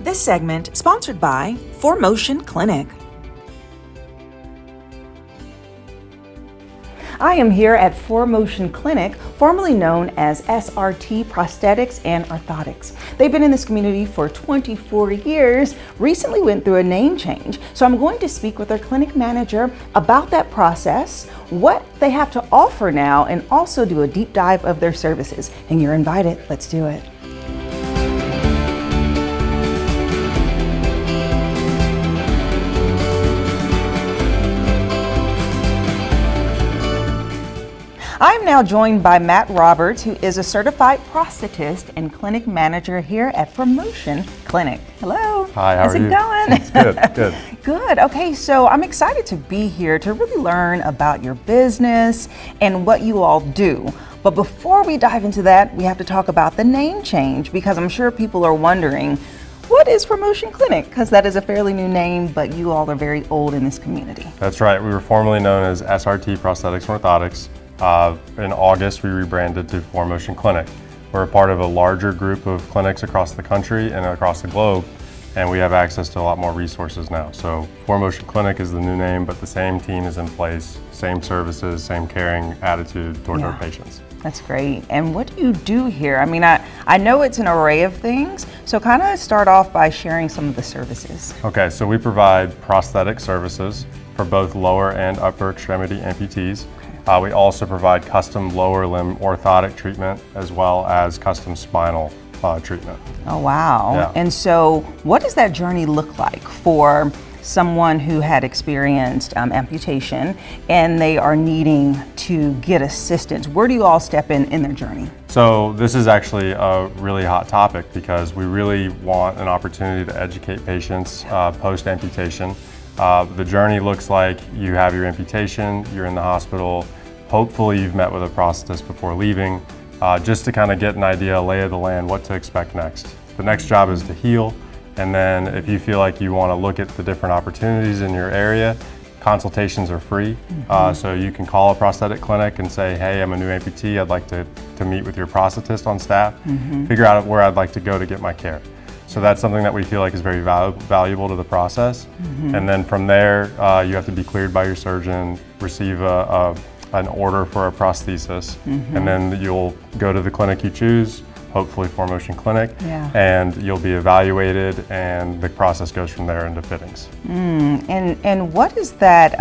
This segment sponsored by ForMotion Clinic. I am here at ForMotion Clinic, formerly known as SRT Prosthetics and Orthotics. They've been in this community for 24 years, recently went through a name change. So I'm going to speak with their clinic manager about that process, what they have to offer now, and also do a deep dive of their services. And you're invited, let's do it. I'm now joined by Matt Roberts, who is a certified prosthetist and clinic manager here at ForMotion Clinic. Hello. Hi, how are you? How's it going? It's good, good. Good. Okay, so I'm excited to be here to really learn about your business and what you all do. But before we dive into that, we have to talk about the name change, because I'm sure people are wondering, what is ForMotion Clinic? Because that is a fairly new name, but you all are very old in this community. That's right. We were formerly known as SRT Prosthetics and Orthotics. In August, we rebranded to ForMotion Clinic. We're a part of a larger group of clinics across the country and across the globe, and we have access to a lot more resources now. So ForMotion Clinic is the new name, but the same team is in place, same services, same caring attitude towards our patients. That's great. And what do you do here? I mean, I know it's an array of things, so kind of start off by sharing some of the services. Okay, so we provide prosthetic services for both lower and upper extremity amputees. We also provide custom lower limb orthotic treatment as well as custom spinal treatment. Oh, wow. Yeah. And so what does that journey look like for someone who had experienced amputation and they are needing to get assistance? Where do you all step in their journey? So this is actually a really hot topic because we really want an opportunity to educate patients post-amputation. The journey looks like you have your amputation, you're in the hospital, hopefully you've met with a prosthetist before leaving, just to kind of get an idea, lay of the land, what to expect next. The next job is to heal, and then if you feel like you want to look at the different opportunities in your area, consultations are free. So you can call a prosthetic clinic and say, hey, I'm a new amputee, I'd like to meet with your prosthetist on staff, figure out where I'd like to go to get my care. So that's something that we feel like is very valuable to the process. And then from there, you have to be cleared by your surgeon, receive an order for a prosthesis, and then you'll go to the clinic you choose, hopefully ForMotion Clinic, and you'll be evaluated, and the process goes from there into fittings. And what is that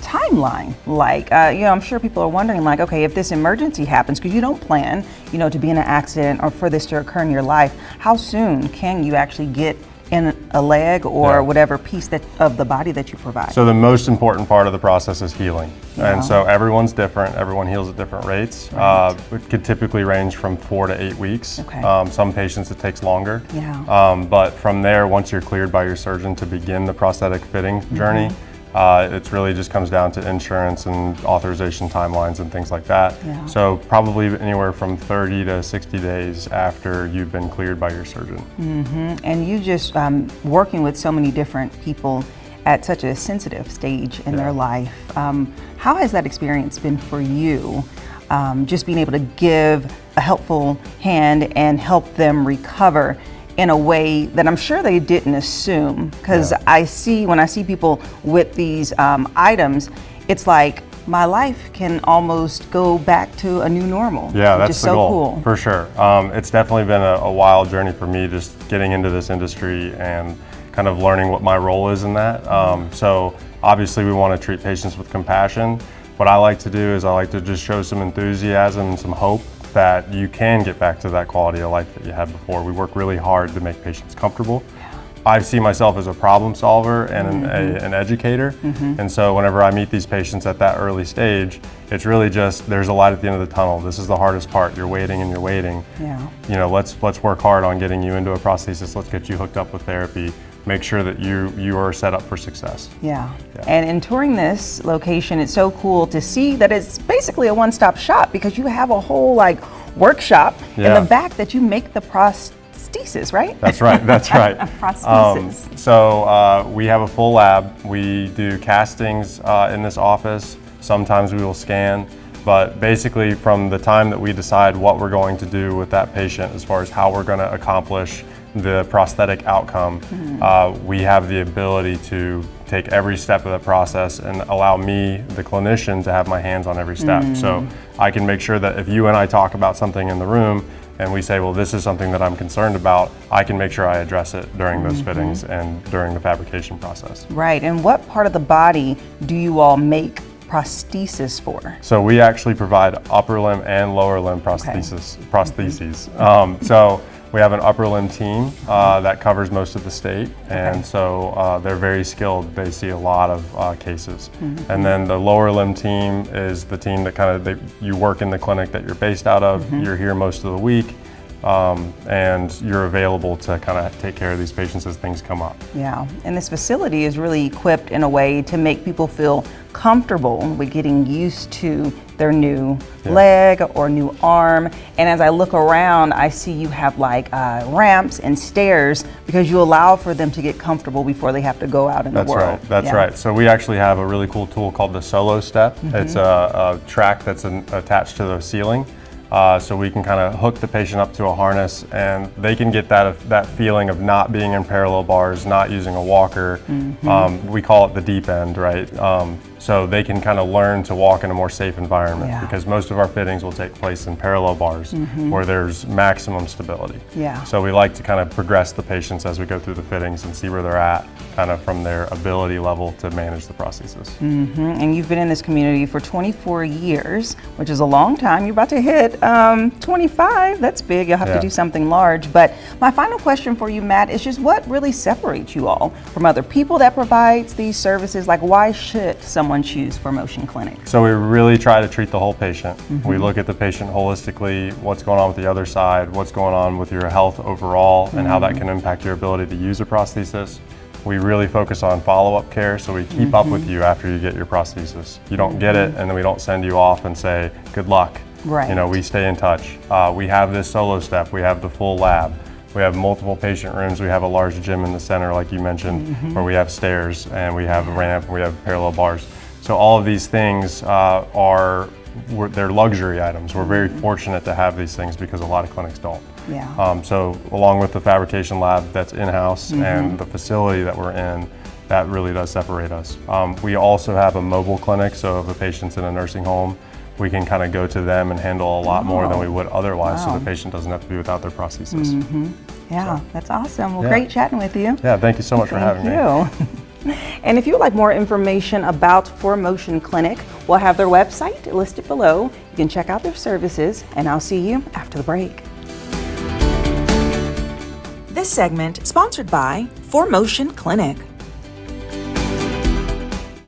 timeline like? I'm sure people are wondering, like, okay, if this emergency happens, because you don't plan, to be in an accident or for this to occur in your life, how soon can you actually get in a leg or whatever piece of the body that you provide? So the most important part of the process is healing. And so everyone's different, everyone heals at different rates. It could typically range from 4 to 8 weeks. Some patients it takes longer. But from there, once you're cleared by your surgeon to begin the prosthetic fitting journey, it really just comes down to insurance and authorization timelines and things like that. So probably anywhere from 30 to 60 days after you've been cleared by your surgeon. And you just working with so many different people at such a sensitive stage in their life. How has that experience been for you? Just being able to give a helpful hand and help them recover in a way that I'm sure they didn't assume, because when I see people with these items, it's like my life can almost go back to a new normal. Yeah, that's the goal, cool. For sure. It's definitely been a wild journey for me, just getting into this industry and kind of learning what my role is in that. So obviously we want to treat patients with compassion. What I like to do is I like to just show some enthusiasm and some hope that you can get back to that quality of life that you had before. We work really hard to make patients comfortable. I see myself as a problem solver and an educator. And so whenever I meet these patients at that early stage, it's really just, there's a light at the end of the tunnel. This is the hardest part. You're waiting and you're waiting. Let's work hard on getting you into a prosthesis. Let's get you hooked up with therapy. Make sure that you are set up for success. And in touring this location, it's so cool to see that it's basically a one-stop shop, because you have a whole workshop in the back that you make the prosthesis, right? That's right, that's right. Prosthesis. So we have a full lab. We do castings in this office. Sometimes we will scan. But basically, from the time that we decide what we're going to do with that patient as far as how we're going to accomplish the prosthetic outcome, we have the ability to take every step of the process and allow me, the clinician, to have my hands on every step. So I can make sure that if you and I talk about something in the room and we say, well, this is something that I'm concerned about, I can make sure I address it during those fittings and during the fabrication process. Right, and what part of the body do you all make prosthesis for? So we actually provide upper limb and lower limb prostheses. So we have an upper limb team that covers most of the state, and so they're very skilled. They see a lot of cases. And then the lower limb team is the team that you work in the clinic that you're based out of. You're here most of the week, and you're available to kind of take care of these patients as things come up. Yeah, and this facility is really equipped in a way to make people feel comfortable with getting used to their new leg or new arm. And as I look around, I see you have like ramps and stairs because you allow for them to get comfortable before they have to go out in the world. That's right. So we actually have a really cool tool called the solo step. It's a track that's attached to the ceiling. So we can kind of hook the patient up to a harness, and they can get that feeling of not being in parallel bars, not using a walker. We call it the deep end, right? So they can kind of learn to walk in a more safe environment, because most of our fittings will take place in parallel bars where there's maximum stability. So we like to kind of progress the patients as we go through the fittings and see where they're at, kind of from their ability level to manage the prosthesis. And you've been in this community for 24 years, which is a long time. You're about to hit 25. That's big. You'll have to do something large. But my final question for you, Matt, is just what really separates you all from other people that provides these services? Like, why should someone choose ForMotion Clinic? So we really try to treat the whole patient. We look at the patient holistically, what's going on with the other side, what's going on with your health overall, and how that can impact your ability to use a prosthesis. We really focus on follow-up care, so we keep up with you after you get your prosthesis. You don't get it, and then we don't send you off and say, good luck. Right. You know, we stay in touch. We have this solo step, we have the full lab. We have multiple patient rooms. We have a large gym in the center, like you mentioned, where we have stairs and we have a ramp and we have parallel bars. So all of these things they're luxury items. We're very fortunate to have these things because a lot of clinics don't. So along with the fabrication lab that's in-house and the facility that we're in, that really does separate us. We also have a mobile clinic, so if a patient's in a nursing home, we can kind of go to them and handle a lot more than we would otherwise, so the patient doesn't have to be without their prosthesis. Yeah, that's awesome. Well, great chatting with you. Yeah, thank you so much for having me. And if you would like more information about ForMotion Clinic, we'll have their website listed below. You can check out their services, and I'll see you after the break. This segment sponsored by ForMotion Clinic.